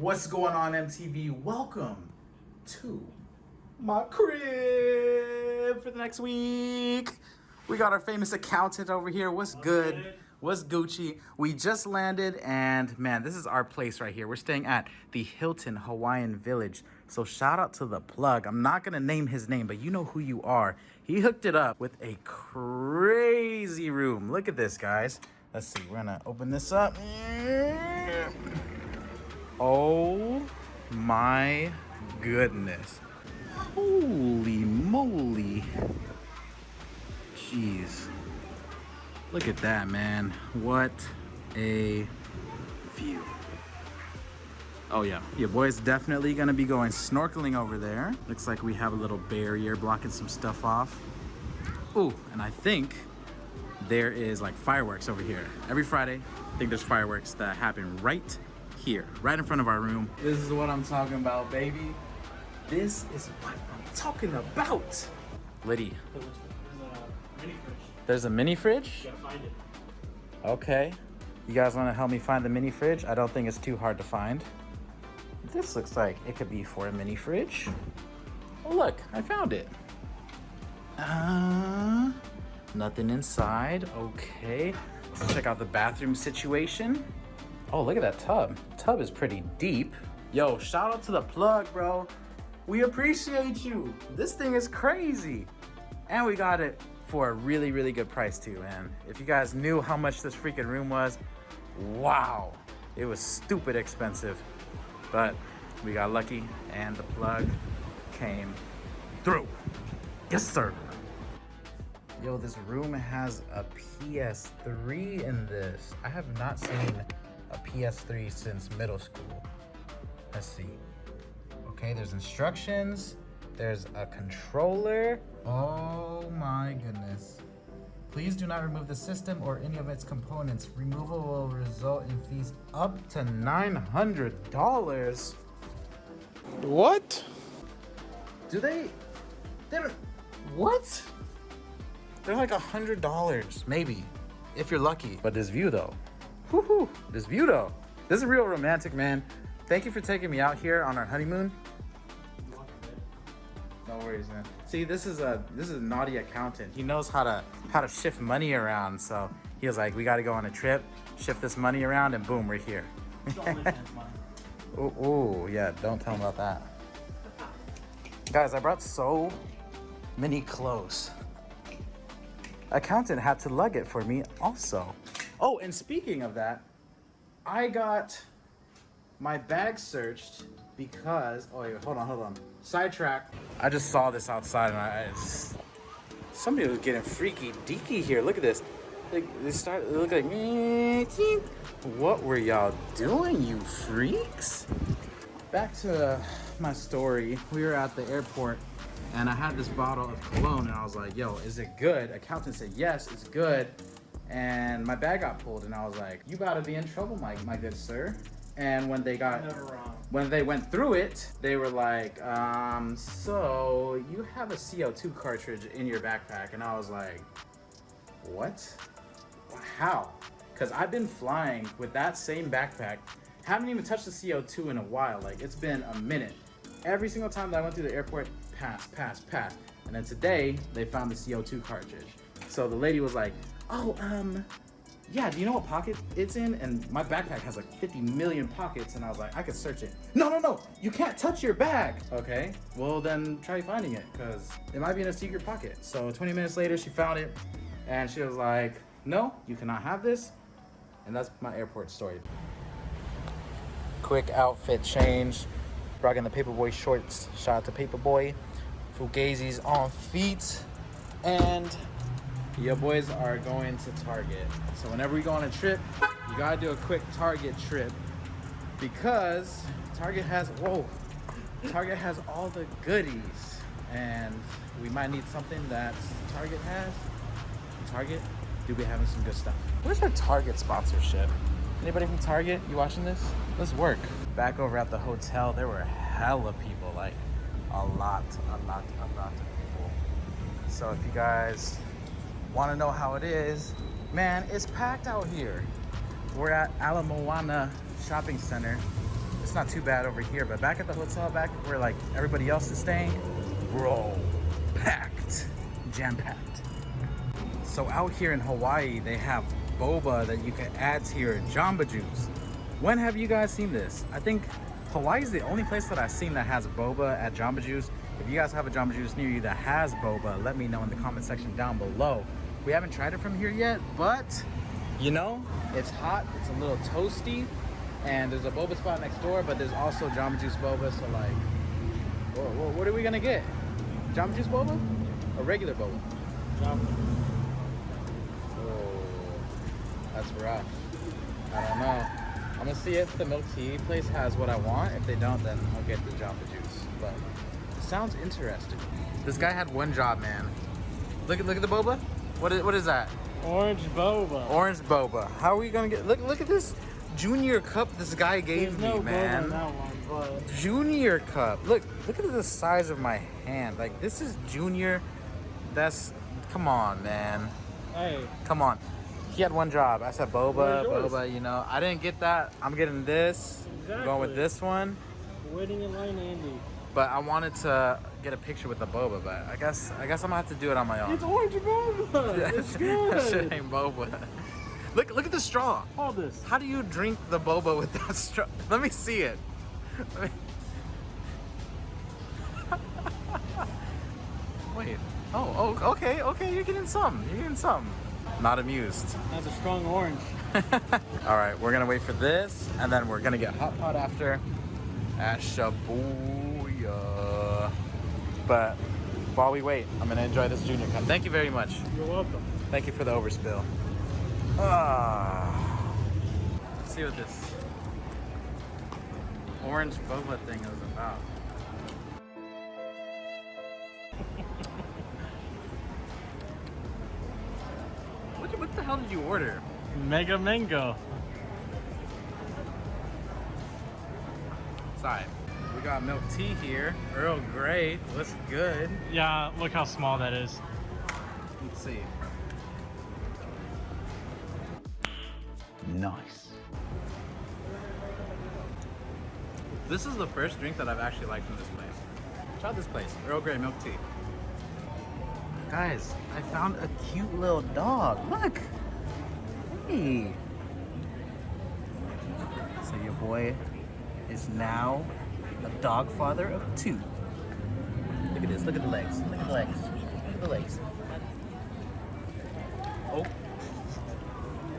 What's going on, MTV? Welcome to my crib for the next week. We got our famous accountant over here. What's good? What's Gucci? We just landed, and man, this is our place right here. We're staying at the Hilton Hawaiian Village. So shout out to the plug. I'm not gonna name his name, but you know who you are. He hooked it up with a crazy room. Look at this, guys. Let's see, we're gonna open this up. Oh my goodness. Holy moly. Jeez. Look at that, man. What a view. Oh yeah, your boy's definitely gonna be going snorkeling over there. Looks like we have a little barrier blocking some stuff off. Ooh, and I think there is like fireworks over here. Every Friday, I think there's fireworks that happen right here, right in front of our room. This is what I'm talking about, baby. This is what I'm talking about. Liddy. There's a mini fridge? You gotta find it. Okay. You guys wanna help me find the mini fridge? I don't think it's too hard to find. This looks like it could be for a mini fridge. Oh look, I found it. Nothing inside, okay. Let's check out the bathroom situation. Oh, look at that tub. Tub is pretty deep. Yo, shout out to the plug, bro. We appreciate you. This thing is crazy. And we got it for a really, really good price too, man. If you guys knew how much this freaking room was, wow. It was stupid expensive, but we got lucky and the plug came through. Yes, sir. Yo, this room has a PS3 in this. I have not seen a PS3 since middle school. Let's see. Okay, there's instructions. There's a controller. Oh my goodness. Please do not remove the system or any of its components. Removal will result in fees up to $900. What? They're, what? They're like $100, maybe, if you're lucky. But this view though, whoo-hoo, this view though. This is real romantic, man. Thank you for taking me out here on our honeymoon. No worries, man. See, this is a naughty accountant. He knows how to shift money around. So he was like, we got to go on a trip, shift this money around, and boom, we're here. Ooh, yeah, don't tell him about that. Guys, I brought so many clothes. Accountant had to lug it for me also. Oh, and speaking of that, I got my bag searched because, oh wait, hold on. Sidetrack. I just saw this outside and somebody was getting freaky deaky here. Look at this. They look like, what were y'all doing, you freaks? Back to my story. We were at the airport and I had this bottle of cologne and I was like, yo, is it good? Accountant said, yes, it's good. And my bag got pulled and I was like, you about to be in trouble, my good sir. And when they went through it, they were like, so you have a CO2 cartridge in your backpack. And I was like, what? How? Because I've been flying with that same backpack. Haven't even touched the CO2 in a while. Like, it's been a minute. Every single time that I went through the airport, pass. And then today, they found the CO2 cartridge. So the lady was like, oh, yeah, do you know what pocket it's in? And my backpack has like 50 million pockets. And I was like, I could search it. No, you can't touch your bag. Okay, well then try finding it because it might be in a secret pocket. So 20 minutes later, she found it and she was like, no, you cannot have this. And that's my airport story. Quick outfit change. Rocking the Paperboy shorts. Shout out to Paperboy. Fugazis on feet. And your boys are going to Target. So whenever we go on a trip, you gotta do a quick Target trip because Target has all the goodies and we might need something that Target has. Target do be having some good stuff. Where's our Target sponsorship? Anybody from Target? You watching this? Let's work. Back over at the hotel, there were hella people, like a lot of people. So if you guys want to know how it is, man, it's packed out here. We're at Ala Moana Shopping Center It's not too bad over here, but back at the hotel, back where like everybody else is staying, bro, packed, jam-packed. So out here in Hawaii, they have boba that you can add to your Jamba Juice. When have you guys seen this? I think Hawaii is the only place that I've seen that has boba at Jamba Juice. If you guys have a Jamba Juice near you that has boba, let me know in the comment section down below. We haven't tried it from here yet, but you know, it's hot, it's a little toasty, and there's a boba spot next door, but there's also Jamba Juice boba, so like, what are we gonna get? Jamba Juice boba? Or regular boba? Jamba. Oh, that's rough. I don't know. I'm gonna see if the milk tea place has what I want. If they don't, then I'll get the Jamba Juice. But it sounds interesting. This guy had one job, man. Look at the boba. What is that? Orange boba. Orange boba. How are we gonna get? Look at this junior cup this guy gave me, man. Boba in that one, but Junior cup. Look at the size of my hand. Like, this is junior. That's, come on, man. hey, Come on. He had one job. I said boba, Where's yours? boba, you know. I didn't get that. I'm getting this. I'm going with Exactly. this one. waiting in line, Andy. But I wanted to get a picture with the boba, but I guess I'm gonna have to do it on my own. It's orange boba. It's That good. shit ain't boba. Look at the straw. Hold this. How do you drink the boba with that straw? Let me see it. Wait. Oh, okay. You're getting some. Not amused. That's a strong orange. All right, we're gonna wait for this, and then we're gonna get hot pot after at Shibuya. But while we wait, I'm gonna enjoy this junior cup. Thank you very much. You're welcome. Thank you for the overspill. Let's see what this orange boba thing is about. What the hell did you order? Mega mango. Sorry. We got milk tea here. Earl Grey. Looks good. Yeah, look how small that is. Let's see. Nice. This is the first drink that I've actually liked from this place. Try this place. Earl Grey milk tea. Guys, I found a cute little dog. Look. Hey. So your boy is now a dog father of 2. Look at this. Look at the legs. Look at the legs. Look at the legs. Oh.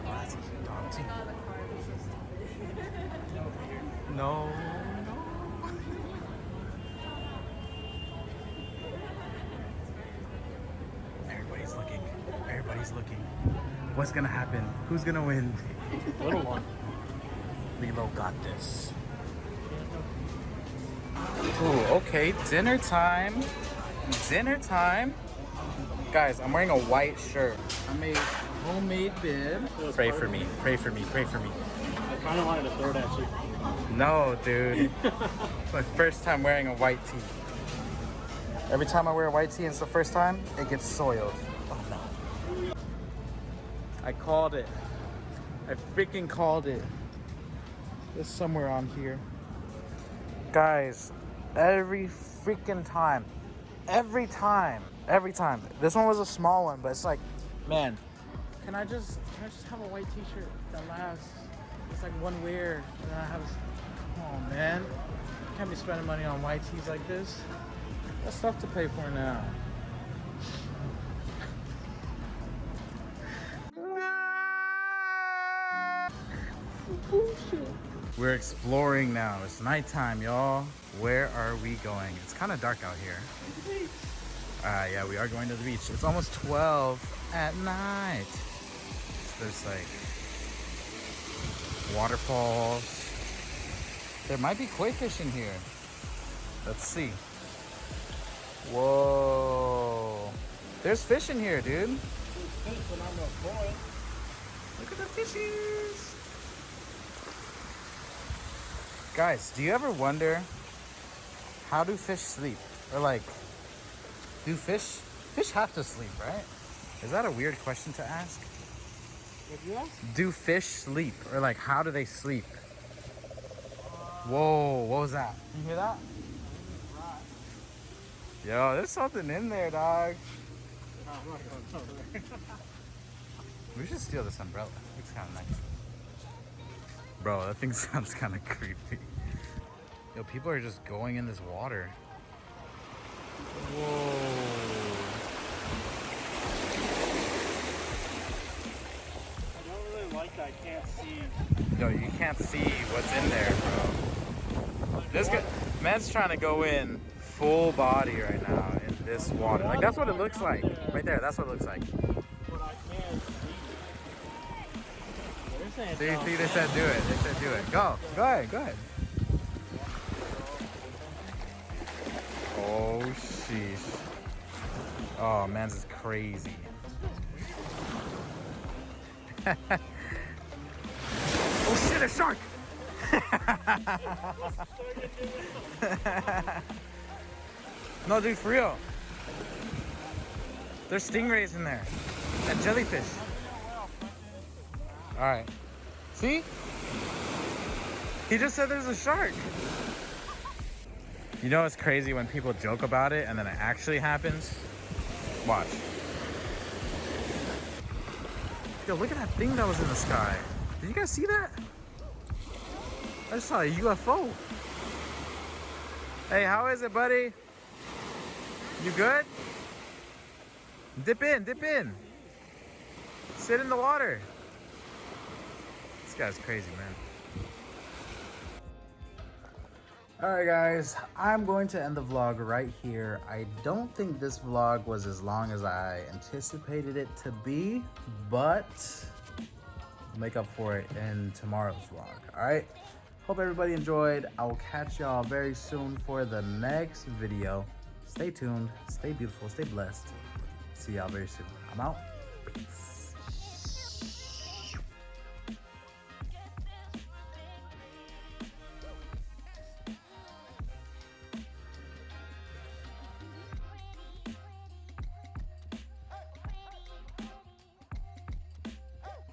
That's a cute dog too. No. Everybody's looking. What's gonna happen? Who's gonna win? Little one. Lilo got this. Ooh, okay, dinner time. Dinner time. Guys, I'm wearing a white shirt. I made a homemade bib. Pray for me, pray for me, pray for me. I kind of wanted to throw it at you. No, dude. It's my first time wearing a white tee. Every time I wear a white tee and it's the first time, it gets soiled. Oh no. I called it. I freaking called it. It's somewhere on here. Guys, every freaking time. Every time. This one was a small one, but it's like, man, can I just have a white t-shirt that lasts? It's like one wear, and I have. Come on, man. Can't be spending money on white tees like this. That's stuff to pay for now. We're exploring now. It's nighttime, y'all. Where are we going? It's kind of dark out here. Yeah, we are going to the beach. It's almost 12 at night. There's like waterfalls. There might be koi fish in here. Let's see. Whoa. There's fish in here, dude. Look at the fishies. Guys, do you ever wonder, how do fish sleep? Or like, do fish have to sleep, right? Is that a weird question to ask? What you ask? Do fish sleep? Or like, how do they sleep? Whoa, what was that? You hear that? Yo, there's something in there, dog. No, I'm not going over there. We should steal this umbrella. Looks kind of nice. Bro, that thing sounds kind of creepy. Yo, people are just going in this water. Whoa. I don't really like that I can't see. Yo, you can't see what's in there, bro. This guy, man's trying to go in full body right now in this water. Like, that's what it looks like. Right there, that's what it looks like. But I can't see. They're saying See, they said do it. They said do it. Go ahead, go ahead. Oh, sheesh. Oh, man's is crazy. Oh shit, a shark! No, dude, for real. There's stingrays in there. And jellyfish. Alright. See? He just said there's a shark. You know it's crazy when people joke about it and then it actually happens? Watch. Yo, look at that thing that was in the sky. Did you guys see that? I just saw a UFO. Hey, how is it, buddy? You good? Dip in, dip in. Sit in the water. This guy's crazy, man. Alright guys, I'm going to end the vlog right here. I don't think this vlog was as long as I anticipated it to be, but I'll make up for it in tomorrow's vlog. Alright, hope everybody enjoyed. I will catch y'all very soon for the next video. Stay tuned, stay beautiful, stay blessed. See y'all very soon. I'm out. Peace.